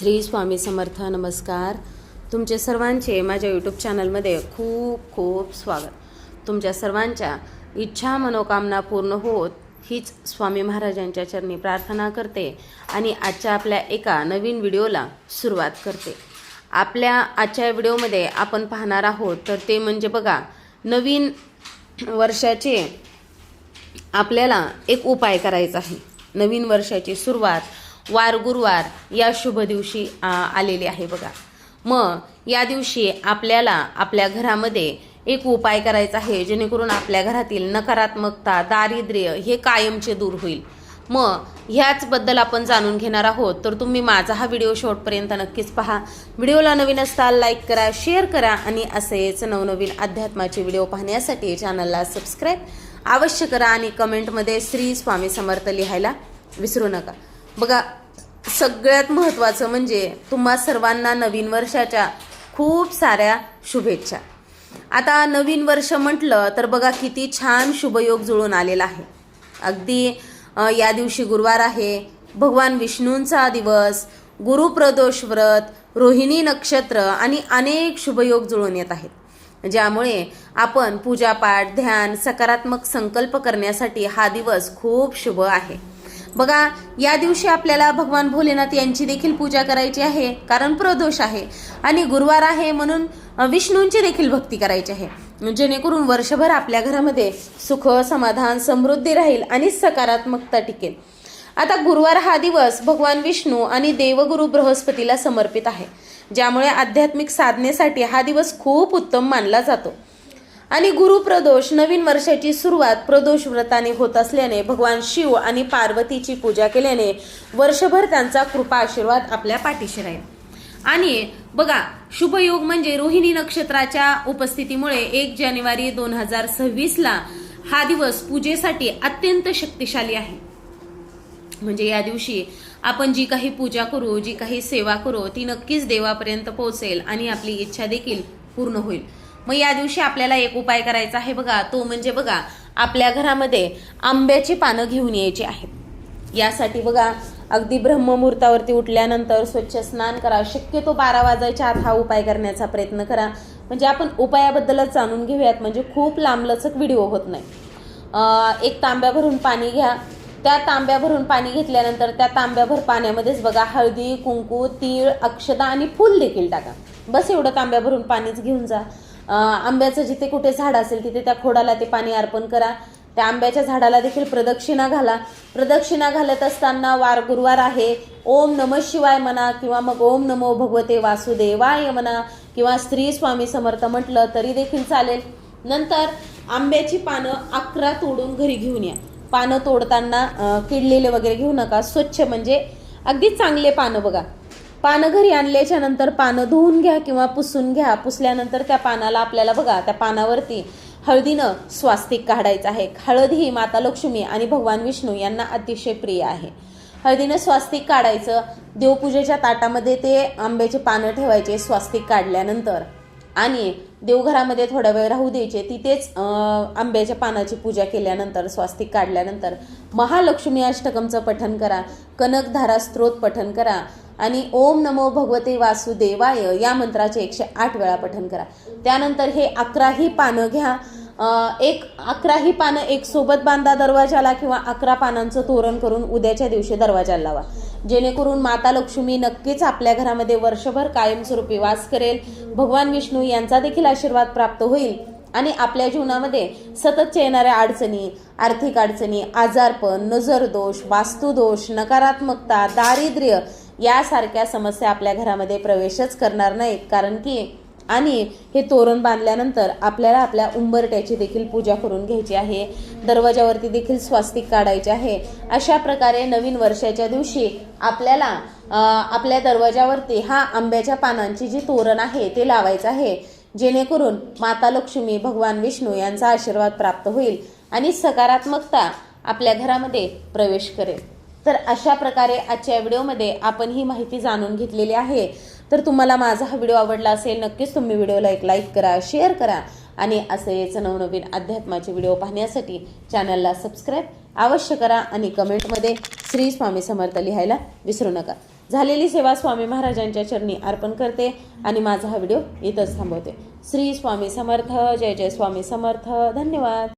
श्री स्वामी समर्थ. नमस्कार. तुमचे सर्वांचे माझ्या यूट्यूब चॅनलमध्ये खूप खूप स्वागत. तुमच्या सर्वांच्या इच्छा मनोकामना पूर्ण होत हीच स्वामी महाराजांच्या चरणी प्रार्थना करते आणि आजच्या आपल्या एका नवीन व्हिडिओला सुरुवात करते. आपल्या आजच्या व्हिडिओमध्ये आपण पाहणार आहोत तर ते म्हणजे बघा, नवीन वर्षाचे आपल्याला एक उपाय करायचा आहे. नवीन वर्षाची सुरुवात वार गुरुवार या शुभ दिवशी आलेली आहे बघा. मग या दिवशी आपल्याला आपल्या घरामध्ये एक उपाय करायचा आहे जेणेकरून आपल्या घरातील नकारात्मकता, दारिद्र्य हे कायमचे दूर होईल. मग ह्याचबद्दल आपण जाणून घेणार आहोत. तर तुम्ही माझा हा व्हिडिओ शेवटपर्यंत नक्कीच पहा. व्हिडिओला नवीन असताल लाईक करा, शेअर करा आणि असेच नवनवीन अध्यात्माचे व्हिडिओ पाहण्यासाठी चॅनलला सबस्क्राईब अवश्य करा आणि कमेंटमध्ये श्री स्वामी समर्थ लिहायला विसरू नका. बघा, सगळ्यात महत्त्वाचं म्हणजे तुम्हा सर्वांना नवीन वर्षाच्या खूप साऱ्या शुभेच्छा. आता नवीन वर्ष म्हटलं तर बघा किती छान शुभयोग जुळून आलेला आहे. अगदी या दिवशी गुरुवार आहे, भगवान विष्णूंचा दिवस, गुरुप्रदोष व्रत, रोहिणी नक्षत्र आणि अनेक शुभयोग जुळून येत आहेत, ज्यामुळे आपण पूजापाठ, ध्यान, सकारात्मक संकल्प करण्यासाठी हा दिवस खूप शुभ आहे. बघा, या दिवशी आपल्याला भगवान भोलेनाथ यांची देखील पूजा करायची आहे कारण प्रदोष आहे आणि गुरुवार आहे म्हणून विष्णूंची देखील भक्ती करायची आहे, जेणेकरून वर्षभर आपल्या घरामध्ये सुख, समाधान, समृद्धी राहील आणि सकारात्मकता टिकेल. आता गुरुवार हा दिवस भगवान विष्णू आणि देवगुरु बृहस्पतीला समर्पित आहे, ज्यामुळे आध्यात्मिक साधनेसाठी हा दिवस खूप उत्तम मानला जातो. आणि गुरुप्रदोष नवीन वर्षाची सुरुवात प्रदोष व्रताने होत असल्याने भगवान शिव आणि पार्वतीची पूजा केल्याने वर्षभर त्यांचा कृपा आशीर्वाद आपल्या पाठीशी राहील. आणि बघा, शुभयोग म्हणजे रोहिणी नक्षत्राच्या उपस्थितीमुळे 1 जानेवारी 2026ला हा दिवस पूजेसाठी अत्यंत शक्तिशाली आहे. म्हणजे या दिवशी आपण जी काही पूजा करू, जी काही सेवा करू ती नक्कीच देवापर्यंत पोहोचेल आणि आपली इच्छा देखील पूर्ण होईल. मग या दिवशी आपल्याला एक उपाय करायचा आहे बघा, तो म्हणजे बघा, आपल्या घरामध्ये आंब्याची पानं घेऊन यायची आहेत. यासाठी बघा, अगदी ब्रह्ममुहूर्तावरती उठल्यानंतर स्वच्छ स्नान करा. शक्यतो 12 वाजायच्या आत हा उपाय करण्याचा प्रयत्न करा, म्हणजे आपण उपायाबद्दलच जाणून घेऊयात, म्हणजे खूप लांबलचक व्हिडिओ होत नाही. एक तांब्या भरून पाणी घ्या. त्या तांब्या भरून पाणी घेतल्यानंतर त्या तांब्याभर पाण्यामध्येच बघा हळदी, कुंकू, तीळ, अक्षता आणि फूल देखील टाका. बस एवढं तांब्या भरून पाणीच घेऊन जा. आंब्याचं जिथे कुठे झाड असेल तिथे त्या खोडाला ते पाणी अर्पण करा. त्या आंब्याच्या झाडाला देखील प्रदक्षिणा घाला. प्रदक्षिणा घालत असताना वार गुरुवार आहे, ओम नमः शिवाय म्हणा किंवा मग ओम नमो भगवते वासुदेवाय म्हणा किंवा श्री स्वामी समर्थ म्हटलं तरी देखील चालेल. नंतर आंब्याची पानं 11 तोडून घरी घेऊन या. पानं तोडताना किडलेले वगैरे घेऊ नका, स्वच्छ म्हणजे अगदी चांगले पानं बघा. पानं घरी आणल्याच्या नंतर पानं धुवून घ्या किंवा पुसून घ्या. पुसल्यानंतर त्या पानाला आपल्याला बघा त्या पानावरती हळदीनं स्वास्तिक काढायचं आहे. हळद ही माता लक्ष्मी आणि भगवान विष्णू यांना अतिशय प्रिय आहे. हळदीनं स्वास्तिक काढायचं. देवपूजेच्या ताटामध्ये ते आंब्याचे पानं ठेवायचे स्वास्तिक काढल्यानंतर आणि देवघरामध्ये थोडा वेळ राहू द्यायचे. तिथेच आंब्याच्या पानाची पूजा केल्यानंतर स्वास्तिक काढल्यानंतर महालक्ष्मी अष्टकमचं पठण करा. कनकधारा स्तोत्र पठण करा आणि ओम नमो भगवते वासुदेवाय या मंत्राचे 108 वेळा पठण करा. त्यानंतर हे 11ही पानं घ्या. 11ही पानं एक सोबत बांधा दरवाजाला किंवा 11 पानांचं तोरण करून उद्याच्या दिवशी दरवाजाला लावा, जेणेकरून माता लक्ष्मी नक्कीच आपल्या घरामध्ये वर्षभर कायमस्वरूपी वास करेल. भगवान विष्णू यांचा देखील आशीर्वाद प्राप्त होईल आणि आपल्या जीवनामध्ये सततच्या येणाऱ्या अडचणी, आर्थिक अडचणी, आजारपण, नजरदोष, वास्तुदोष, नकारात्मकता, दारिद्र्य यासारख्या समस्या आपल्या घरामध्ये प्रवेशच करणार नाहीत. कारण की आणि हे तोरण बांधल्यानंतर आपल्याला आपल्या उंबरट्याची देखील पूजा करून घ्यायची आहे. दरवाजावरती देखील स्वास्तिक काढायचे आहे. अशा प्रकारे नवीन वर्षाच्या दिवशी आपल्याला आपल्या दरवाजावरती हा आंब्याच्या पानांची जी तोरण आहे ते लावायचं आहे, जेणेकरून माता लक्ष्मी, भगवान विष्णू यांचा आशीर्वाद प्राप्त होईल आणि सकारात्मकता आपल्या घरामध्ये प्रवेश करेल. तर अशा प्रकारे आजच्या व्हिडिओमध्ये आपण ही माहिती जाणून घेतलेली आहे. तर तुम्हाला माझा हा व्हिडिओ आवडला असेल नक्कीच तुम्ही व्हिडिओला एक लाईक करा, शेअर करा आणि असेच नवनवीन अध्यात्माचे व्हिडिओ पाहण्यासाठी चॅनलला सबस्क्राईब अवश्य करा आणि कमेंटमध्ये श्री स्वामी समर्थ लिहायला विसरू नका. झालेली सेवा स्वामी महाराजांच्या चरणी अर्पण करते आणि माझा हा व्हिडिओ इथंच थांबवते. श्री स्वामी समर्थ. जय जय स्वामी समर्थ. धन्यवाद.